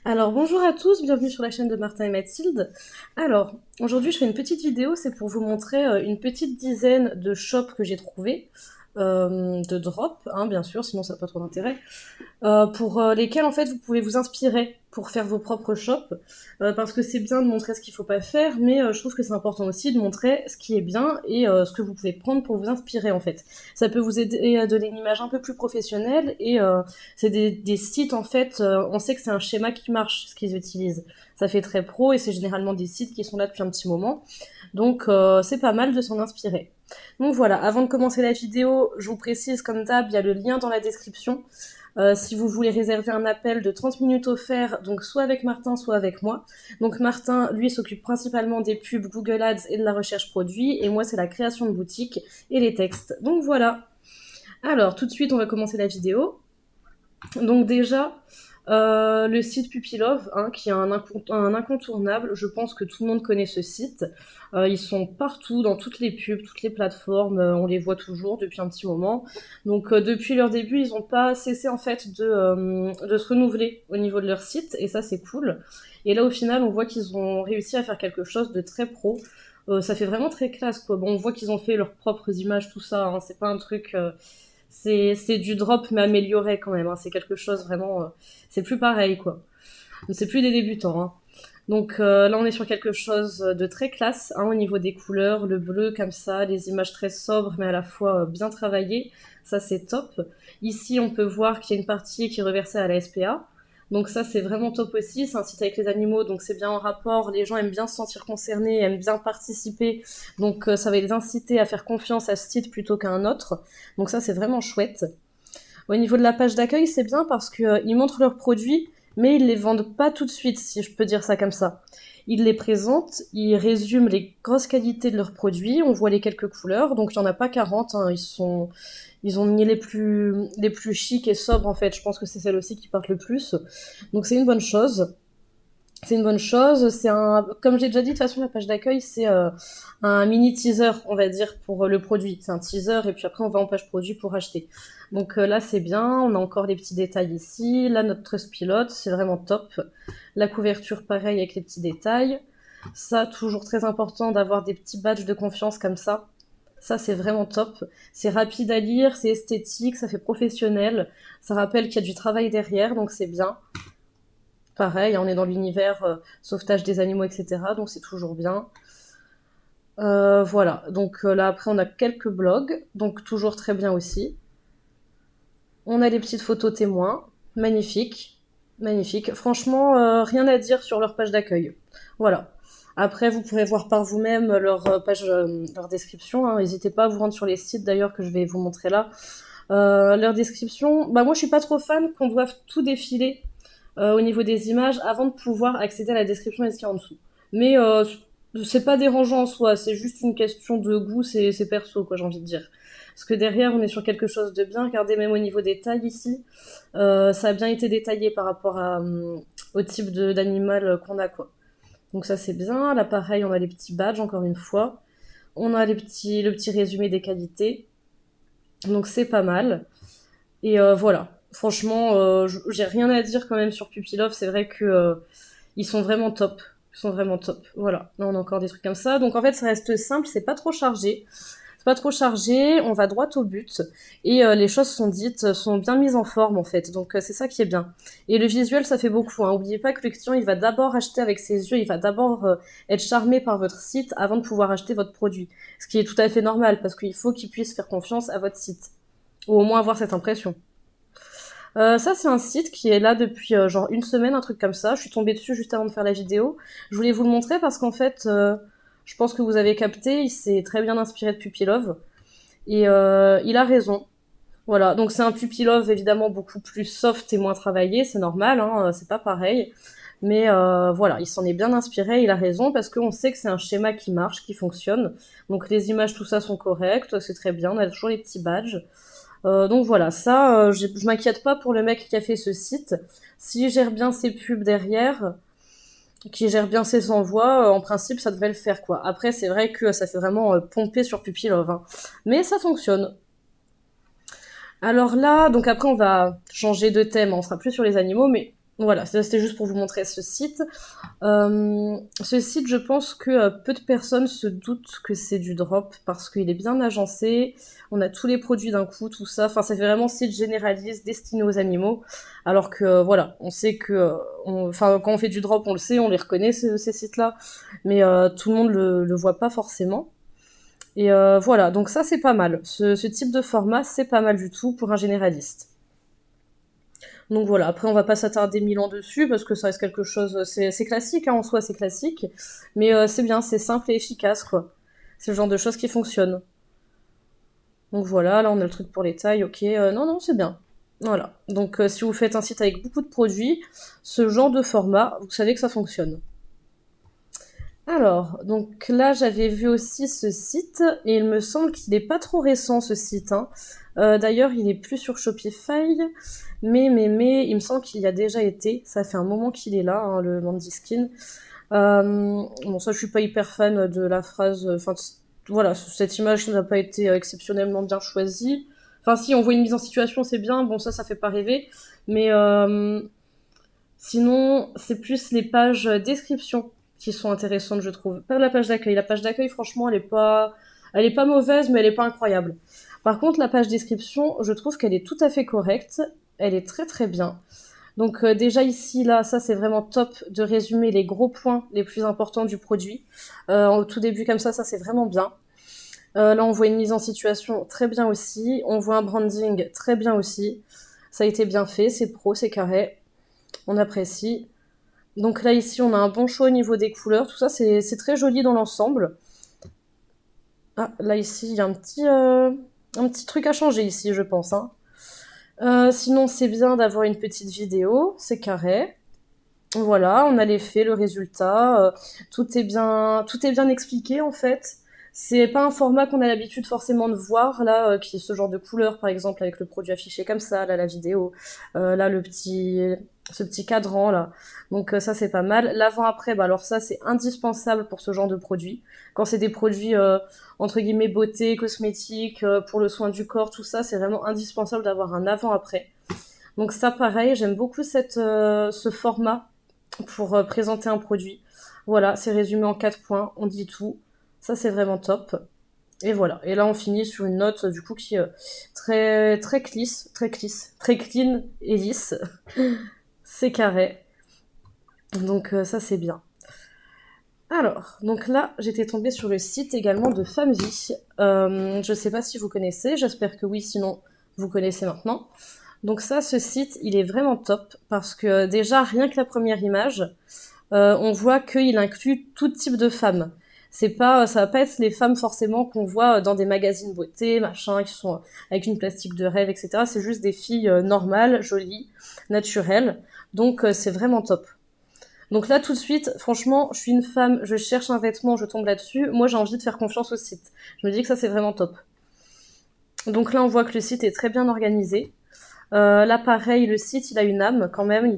Alors bonjour à tous, bienvenue sur la chaîne de Martin et Mathilde. Alors aujourd'hui je fais une petite vidéo, c'est pour vous montrer une petite dizaine de shops que j'ai trouvés, de drop, hein, bien sûr, sinon ça n'a pas trop d'intérêt, pour lesquels en fait vous pouvez vous inspirer pour faire vos propres shops, parce que c'est bien de montrer ce qu'il faut pas faire, mais je trouve que c'est important aussi de montrer ce qui est bien et ce que vous pouvez prendre pour vous inspirer en fait. Ça peut vous aider à donner une image un peu plus professionnelle et c'est des sites en fait, on sait que c'est un schéma qui marche ce qu'ils utilisent. Ça fait très pro et c'est généralement des sites qui sont là depuis un petit moment, donc c'est pas mal de s'en inspirer. Donc voilà, avant de commencer la vidéo, je vous précise comme d'hab, il y a le lien dans la description. Si vous voulez réserver un appel de 30 minutes offert, donc soit avec Martin, soit avec moi. Donc Martin, lui, s'occupe principalement des pubs Google Ads et de la recherche produit, et moi, c'est la création de boutique et les textes. Donc voilà. Alors, tout de suite, on va commencer la vidéo. Donc déjà, le site Pupilove, hein, qui est un incontournable. Je pense que tout le monde connaît ce site. Ils sont partout, dans toutes les pubs, toutes les plateformes. On les voit toujours depuis un petit moment. Donc depuis leur début, ils n'ont pas cessé en fait de se renouveler au niveau de leur site. Et ça, c'est cool. Et là, au final, on voit qu'ils ont réussi à faire quelque chose de très pro. Ça fait vraiment très classe, quoi. Bon, on voit qu'ils ont fait leurs propres images, tout ça. Hein. C'est pas un truc... c'est du drop mais amélioré quand même. Hein. C'est quelque chose vraiment. C'est plus pareil quoi. C'est plus des débutants. Hein. Donc là on est sur quelque chose de très classe hein, au niveau des couleurs, le bleu comme ça, les images très sobres mais à la fois bien travaillées. Ça c'est top. Ici on peut voir qu'il y a une partie qui est reversée à la SPA. Donc ça c'est vraiment top aussi, c'est un site avec les animaux, donc c'est bien en rapport, les gens aiment bien se sentir concernés, aiment bien participer, donc ça va les inciter à faire confiance à ce site plutôt qu'à un autre, donc ça c'est vraiment chouette. Au niveau de la page d'accueil, c'est bien parce qu'ils montrent leurs produits, mais ils les vendent pas tout de suite, si je peux dire ça comme ça. Ils les présentent, ils résument les grosses qualités de leurs produits, on voit les quelques couleurs, donc il n'y en a pas 40, hein, ils ont mis les plus chics et sobres en fait, je pense que c'est celle aussi qui partent le plus. Donc c'est une bonne chose. C'est une bonne chose. Comme j'ai déjà dit, de toute façon, la page d'accueil, c'est un mini teaser, on va dire, pour le produit. C'est un teaser, et puis après, on va en page produit pour acheter. Donc là, c'est bien. On a encore les petits détails ici. Là, notre Trustpilot, c'est vraiment top. La couverture, pareil, avec les petits détails. Ça, toujours très important d'avoir des petits badges de confiance comme ça. Ça, c'est vraiment top. C'est rapide à lire, c'est esthétique, ça fait professionnel. Ça rappelle qu'il y a du travail derrière, donc c'est bien. Pareil, on est dans l'univers sauvetage des animaux, etc. Donc c'est toujours bien. Voilà, donc là après on a quelques blogs, donc toujours très bien aussi. On a les petites photos témoins, magnifiques, magnifiques. Franchement, rien à dire sur leur page d'accueil. Voilà. Après, vous pourrez voir par vous-même leur page, leur description. Hein. N'hésitez pas à vous rendre sur les sites d'ailleurs que je vais vous montrer là. Leur description, bah moi je suis pas trop fan qu'on doive tout défiler au niveau des images avant de pouvoir accéder à la description et ce qu'il y a en dessous. Mais c'est pas dérangeant en soi, c'est juste une question de goût, c'est perso, quoi, j'ai envie de dire. Parce que derrière, on est sur quelque chose de bien. Regardez, même au niveau des tailles ici, ça a bien été détaillé par rapport au type d'animal qu'on a, quoi. Donc ça, c'est bien. Là, pareil, on a les petits badges, encore une fois. On a le petit résumé des qualités. Donc c'est pas mal. Et voilà. Franchement, j'ai rien à dire quand même sur Pupilov. C'est vrai que ils sont vraiment top. Ils sont vraiment top. Voilà. Là, on a encore des trucs comme ça. Donc en fait, ça reste simple. C'est pas trop chargé. C'est pas trop chargé. On va droit au but. Et les choses sont dites, sont bien mises en forme en fait. Donc c'est ça qui est bien. Et le visuel, ça fait beaucoup. Hein. Oubliez pas que le client, il va d'abord acheter avec ses yeux. Il va d'abord être charmé par votre site avant de pouvoir acheter votre produit. Ce qui est tout à fait normal parce qu'il faut qu'il puisse faire confiance à votre site. Ou au moins avoir cette impression. Ça, c'est un site qui est là depuis genre une semaine, un truc comme ça. Je suis tombée dessus juste avant de faire la vidéo. Je voulais vous le montrer parce qu'en fait, je pense que vous avez capté, il s'est très bien inspiré de Pupilove. Et il a raison. Voilà, donc c'est un Pupilove évidemment beaucoup plus soft et moins travaillé, c'est normal, hein, c'est pas pareil. Mais voilà, il s'en est bien inspiré, il a raison, parce qu'on sait que c'est un schéma qui marche, qui fonctionne. Donc les images, tout ça sont correctes, c'est très bien, on a toujours les petits badges. Donc voilà, ça, je m'inquiète pas pour le mec qui a fait ce site. S'il gère bien ses pubs derrière, qui gère bien ses envois, en principe, ça devrait le faire, quoi. Après, c'est vrai que ça fait vraiment pomper sur Pupilove, hein. Mais ça fonctionne. Alors là, donc après, on va changer de thème, on sera plus sur les animaux, mais Voilà, c'était juste pour vous montrer ce site. Ce site, je pense que peu de personnes se doutent que c'est du drop parce qu'il est bien agencé. On a tous les produits d'un coup, tout ça. Enfin, ça fait vraiment site généraliste destiné aux animaux. Alors que, voilà, on sait que, enfin, quand on fait du drop, on le sait, on les reconnaît, ces sites-là. Mais tout le monde le voit pas forcément. Et voilà, donc ça, c'est pas mal. Ce type de format, c'est pas mal du tout pour un généraliste. Donc voilà, après on va pas s'attarder mille ans dessus parce que ça reste quelque chose, c'est classique hein, en soi, c'est classique, mais c'est bien, c'est simple et efficace quoi. C'est le genre de choses qui fonctionnent. Donc voilà, là on a le truc pour les tailles, ok, non non c'est bien. Voilà, donc si vous faites un site avec beaucoup de produits, ce genre de format, vous savez que ça fonctionne. Alors, donc là j'avais vu aussi ce site et il me semble qu'il n'est pas trop récent ce site, hein. D'ailleurs il est plus sur Shopify, mais, il me semble qu'il y a déjà été. Ça fait un moment qu'il est là, hein, le Mandiskin. Bon, ça, je suis pas hyper fan de la phrase. Enfin, voilà, cette image n'a pas été exceptionnellement bien choisie. Enfin, si on voit une mise en situation, c'est bien. Bon, ça fait pas rêver. Mais sinon, c'est plus les pages description qui sont intéressantes, je trouve. Pas la page d'accueil. La page d'accueil, franchement, elle est pas mauvaise, mais elle est pas incroyable. Par contre, la page description, je trouve qu'elle est tout à fait correcte. Elle est très très bien. Donc déjà ici, là, ça c'est vraiment top de résumer les gros points les plus importants du produit. Au tout début comme ça c'est vraiment bien. Là on voit une mise en situation très bien aussi. On voit un branding très bien aussi. Ça a été bien fait, c'est pro, c'est carré. On apprécie. Donc là ici on a un bon choix au niveau des couleurs. Tout ça c'est très joli dans l'ensemble. Ah là ici il y a un petit truc à changer ici je pense, hein. Sinon c'est bien d'avoir une petite vidéo, c'est carré. Voilà, on a l'effet, le résultat, tout est bien expliqué en fait. C'est pas un format qu'on a l'habitude forcément de voir là, qui est ce genre de couleur par exemple avec le produit affiché comme ça, là la vidéo, là ce petit cadran là. Donc ça c'est pas mal. L'avant-après, bah alors ça c'est indispensable pour ce genre de produit. Quand c'est des produits entre guillemets beauté, cosmétiques, pour le soin du corps, tout ça, c'est vraiment indispensable d'avoir un avant-après. Donc ça pareil, j'aime beaucoup ce format pour présenter un produit. Voilà, c'est résumé en 4 points, on dit tout. Ça, c'est vraiment top. Et voilà. Et là, on finit sur une note, du coup, qui est très clean et lisse. C'est carré. Donc, ça, c'est bien. Alors, donc là, j'étais tombée sur le site également de Femvie. Je sais pas si vous connaissez, j'espère que oui, sinon, vous connaissez maintenant. Donc ça, ce site, il est vraiment top parce que déjà, rien que la première image, on voit qu'il inclut tout type de femmes. C'est pas, ça va pas être les femmes forcément qu'on voit dans des magazines beauté, machin, qui sont avec une plastique de rêve, etc. C'est juste des filles normales, jolies, naturelles. Donc c'est vraiment top. Donc là tout de suite, franchement, je suis une femme, je cherche un vêtement, je tombe là-dessus. Moi j'ai envie de faire confiance au site. Je me dis que ça c'est vraiment top. Donc là on voit que le site est très bien organisé. Là, pareil, le site, il a une âme quand même.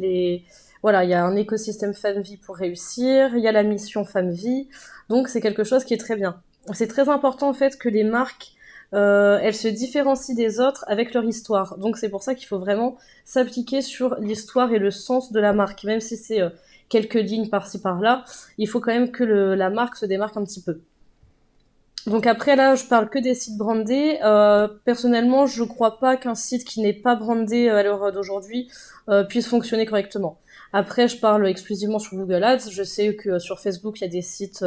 Voilà, il y a un écosystème Femvie pour réussir. Il y a la mission Femvie. Donc, c'est quelque chose qui est très bien. C'est très important, en fait, que les marques, elles se différencient des autres avec leur histoire. Donc, c'est pour ça qu'il faut vraiment s'appliquer sur l'histoire et le sens de la marque. Même si c'est quelques lignes par-ci, par-là, il faut quand même que la marque se démarque un petit peu. Donc après là, je parle que des sites brandés. Personnellement, je crois pas qu'un site qui n'est pas brandé à l'heure d'aujourd'hui puisse fonctionner correctement. Après, je parle exclusivement sur Google Ads. Je sais que sur Facebook, il y a des sites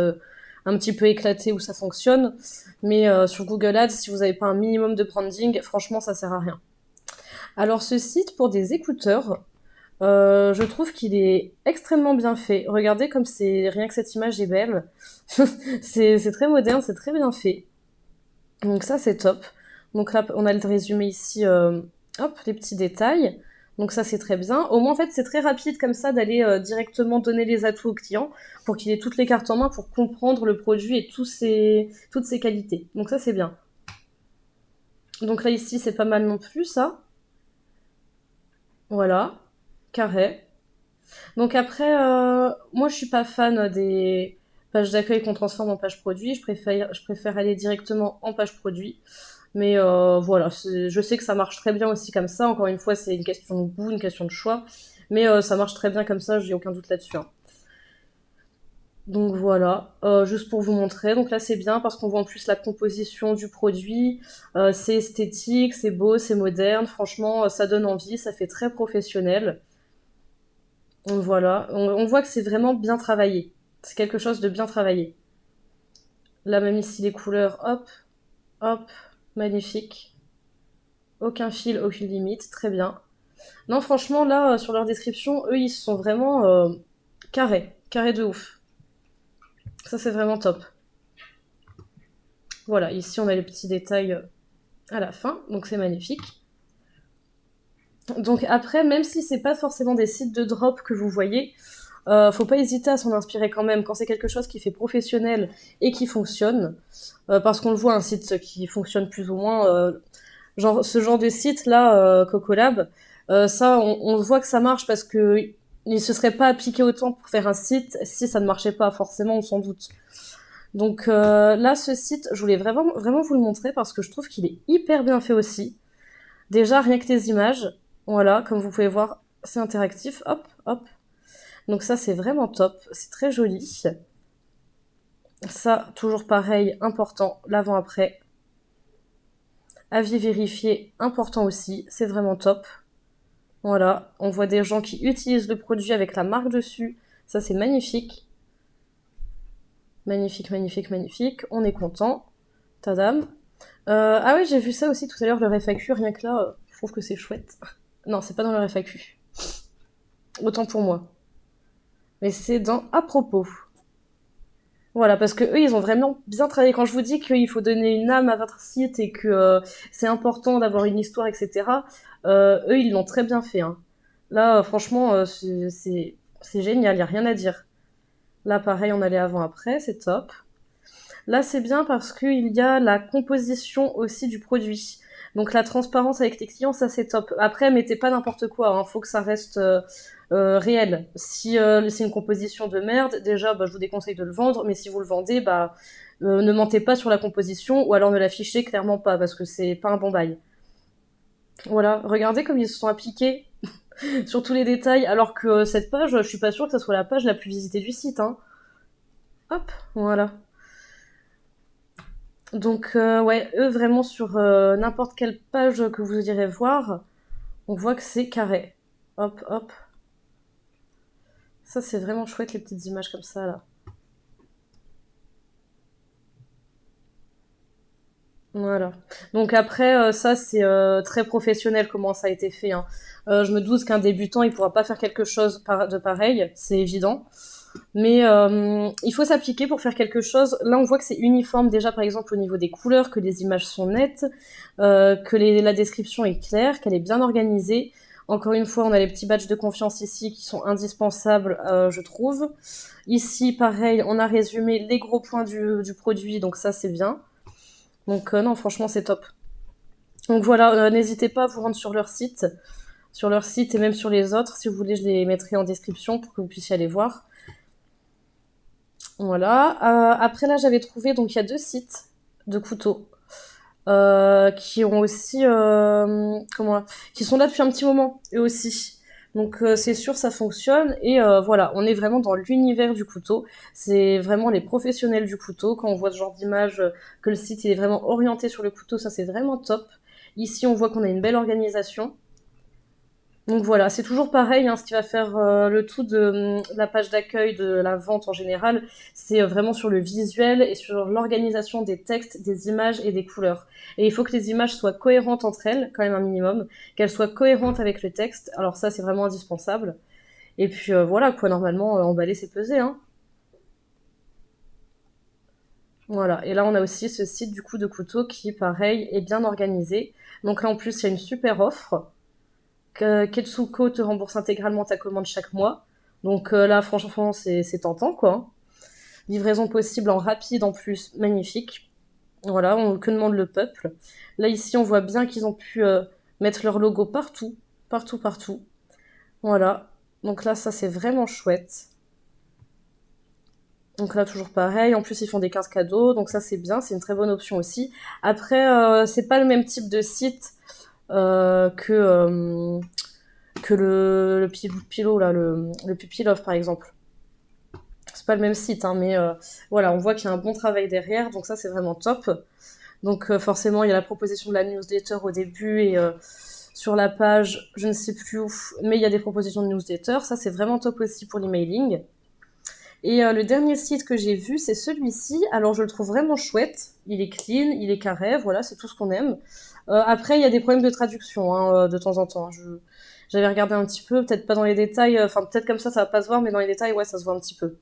un petit peu éclatés où ça fonctionne, mais sur Google Ads, si vous n'avez pas un minimum de branding, franchement, ça sert à rien. Alors ce site pour des écouteurs, je trouve qu'il est extrêmement bien fait. Regardez comme c'est rien que cette image est belle. C'est très moderne, c'est très bien fait. Donc ça c'est top. Donc là on a le résumé ici, hop les petits détails. Donc ça c'est très bien. Au moins en fait c'est très rapide comme ça d'aller directement donner les atouts au client pour qu'il ait toutes les cartes en main pour comprendre le produit et toutes ses qualités. Donc ça c'est bien. Donc là ici c'est pas mal non plus ça. Voilà, carré. Donc après, moi je suis pas fan des pages d'accueil qu'on transforme en page produit. Je préfère aller directement en page produit. Mais voilà, je sais que ça marche très bien aussi comme ça. Encore une fois, c'est une question de goût, une question de choix. Mais ça marche très bien comme ça, j'ai aucun doute là-dessus, hein. Donc voilà, juste pour vous montrer. Donc là c'est bien parce qu'on voit en plus la composition du produit. C'est esthétique, c'est beau, c'est moderne. Franchement, ça donne envie, ça fait très professionnel. Donc voilà, on voit que c'est vraiment bien travaillé. C'est quelque chose de bien travaillé. Là même ici les couleurs, hop, hop, magnifique. Aucun fil, aucune limite, très bien. Non franchement là, sur leur description, eux ils sont vraiment carrés, carrés de ouf. Ça c'est vraiment top. Voilà, ici on a les petits détails à la fin, donc c'est magnifique. Donc après, même si c'est pas forcément des sites de drop que vous voyez, faut pas hésiter à s'en inspirer quand même quand c'est quelque chose qui fait professionnel et qui fonctionne, parce qu'on le voit un site qui fonctionne plus ou moins, genre ce genre de site là, Cocolab, ça on voit que ça marche parce que il se serait pas appliqué autant pour faire un site si ça ne marchait pas forcément, on s'en doute. Donc là, ce site, je voulais vraiment, vraiment vous le montrer parce que je trouve qu'il est hyper bien fait aussi. Déjà, rien que les images, voilà, comme vous pouvez voir, c'est interactif, hop, hop. Donc ça, c'est vraiment top, c'est très joli. Ça, toujours pareil, important, l'avant-après. Avis vérifié, important aussi, c'est vraiment top. Voilà, on voit des gens qui utilisent le produit avec la marque dessus. Ça, c'est magnifique. Magnifique, magnifique, magnifique. On est content. Tadam. Ah oui, j'ai vu ça aussi tout à l'heure, le FAQ, rien que là, je trouve que c'est chouette. Non, c'est pas dans le FAQ. Autant pour moi. Mais c'est dans à propos. Voilà, parce que eux, ils ont vraiment bien travaillé. Quand je vous dis qu'il faut donner une âme à votre site et que c'est important d'avoir une histoire, etc., eux, ils l'ont très bien fait, hein. Là, franchement, c'est génial, y a rien à dire. Là, pareil, on allait avant-après, c'est top. Là, c'est bien parce qu'il y a la composition aussi du produit. Donc la transparence avec les clients, ça c'est top. Après, mettez pas n'importe quoi, hein. Faut que ça reste réel. Si c'est une composition de merde, déjà, bah, je vous déconseille de le vendre. Mais si vous le vendez, bah, ne mentez pas sur la composition ou alors ne l'affichez clairement pas parce que c'est pas un bon bail. Voilà, regardez comme ils se sont appliqués sur tous les détails, alors que cette page, je suis pas sûre que ça soit la page la plus visitée du site, hein. Hop, voilà. Donc ouais, eux vraiment sur n'importe quelle page que vous irez voir, on voit que c'est carré. Hop, hop. Ça c'est vraiment chouette les petites images comme ça là. Voilà. Donc après ça c'est très professionnel comment ça a été fait, hein. Je me doute qu'un débutant il pourra pas faire quelque chose de pareil, c'est évident. Mais il faut s'appliquer pour faire quelque chose. Là, on voit que c'est uniforme déjà, par exemple, au niveau des couleurs, que les images sont nettes, que la description est claire, qu'elle est bien organisée. Encore une fois, on a les petits badges de confiance ici qui sont indispensables, je trouve. Ici, pareil, on a résumé les gros points du produit, donc ça, c'est bien. Donc non, franchement, c'est top. Donc voilà, n'hésitez pas à vous rendre sur leur site et même sur les autres. Si vous voulez, je les mettrai en description pour que vous puissiez aller voir. Voilà. Après là, j'avais trouvé, donc il y a deux sites de couteaux qui ont aussi, qui sont là depuis un petit moment, eux aussi. Donc c'est sûr, ça fonctionne et voilà, on est vraiment dans l'univers du couteau. C'est vraiment les professionnels du couteau. Quand on voit ce genre d'image, que le site il est vraiment orienté sur le couteau, ça c'est vraiment top. Ici, on voit qu'on a une belle organisation. Donc voilà, c'est toujours pareil, hein, ce qui va faire le tout de la page d'accueil de la vente en général, c'est vraiment sur le visuel et sur l'organisation des textes, des images et des couleurs. Et il faut que les images soient cohérentes entre elles, quand même un minimum, qu'elles soient cohérentes avec le texte, alors ça c'est vraiment indispensable. Et puis voilà, quoi, normalement, emballer c'est peser, hein. Voilà, et là on a aussi ce site du coup de couteau qui, pareil, est bien organisé. Donc là en plus il y a une super offre. Ketsuko te rembourse intégralement ta commande chaque mois. Donc là, franchement, c'est tentant, quoi. Livraison possible en rapide en plus, magnifique. Voilà, que demande le peuple. Là, ici, on voit bien qu'ils ont pu mettre leur logo partout, partout, partout. Voilà. Donc là, ça, c'est vraiment chouette. Donc là, toujours pareil. En plus, ils font des 15 cadeaux. Donc ça, c'est bien. C'est une très bonne option aussi. Après, c'est pas le même type de site que que le Pillow, là, le Pupilov, par exemple. C'est pas le même site, hein, mais voilà, on voit qu'il y a un bon travail derrière, donc ça, c'est vraiment top. Donc forcément, il y a la proposition de la newsletter au début et sur la page, je ne sais plus où, mais il y a des propositions de newsletter. Ça, c'est vraiment top aussi pour l'emailing. Et le dernier site que j'ai vu, c'est celui-ci. Alors, je le trouve vraiment chouette. Il est clean, il est carré, voilà, c'est tout ce qu'on aime. Après, il y a des problèmes de traduction hein, de temps en temps. J'avais regardé un petit peu, peut-être pas dans les détails, enfin peut-être comme ça va pas se voir, mais dans les détails, ouais, ça se voit un petit peu.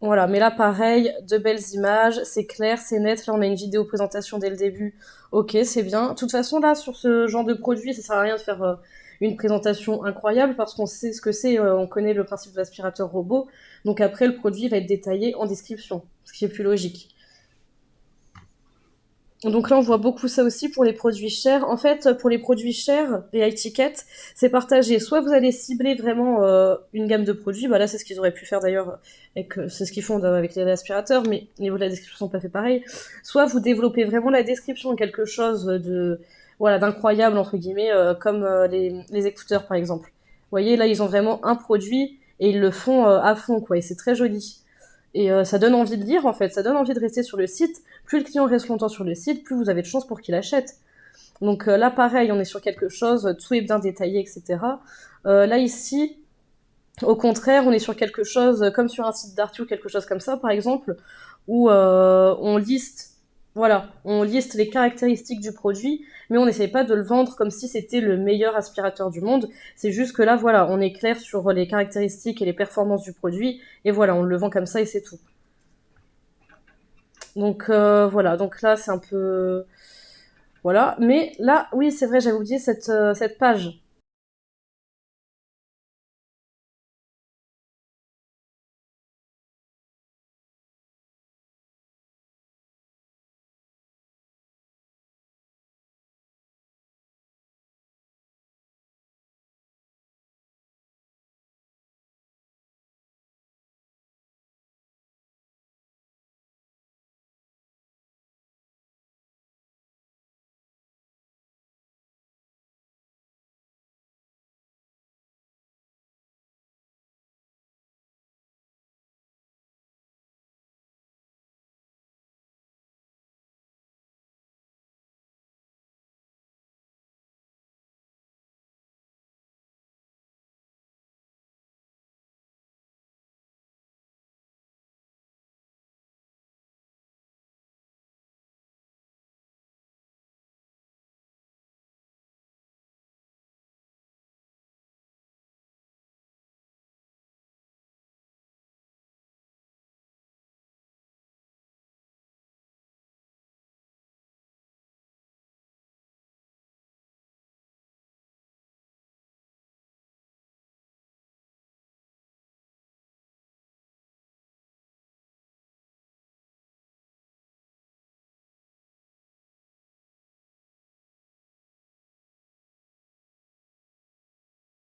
Voilà, mais là pareil, de belles images, c'est clair, c'est net. Là, on a une vidéo présentation dès le début. Ok, c'est bien. De toute façon, là, sur ce genre de produit, ça sert à rien de faire une présentation incroyable parce qu'on sait ce que c'est, on connaît le principe de l'aspirateur robot. Donc après, le produit va être détaillé en description, ce qui est plus logique. Donc là, on voit beaucoup ça aussi pour les produits chers. En fait, pour les produits chers, les high tickets, c'est partagé. Soit vous allez cibler vraiment une gamme de produits, bah là c'est ce qu'ils auraient pu faire d'ailleurs, et que c'est ce qu'ils font avec les aspirateurs, mais au niveau de la description, c'est pas fait pareil. Soit vous développez vraiment la description de quelque chose de voilà d'incroyable entre guillemets, comme les écouteurs par exemple. Vous voyez, là ils ont vraiment un produit et ils le font à fond quoi, et c'est très joli. Et ça donne envie de lire en fait, ça donne envie de rester sur le site. Plus le client reste longtemps sur le site, plus vous avez de chances pour qu'il achète. Donc là pareil, on est sur quelque chose, tout est bien détaillé, etc. Là ici, au contraire, on est sur quelque chose comme sur un site Darty ou quelque chose comme ça par exemple, où on liste, voilà, on liste les caractéristiques du produit, mais on n'essaye pas de le vendre comme si c'était le meilleur aspirateur du monde. C'est juste que là, voilà, on est clair sur les caractéristiques et les performances du produit, et voilà, on le vend comme ça et c'est tout. Donc voilà, donc là c'est un peu voilà, mais là oui c'est vrai j'avais oublié cette page.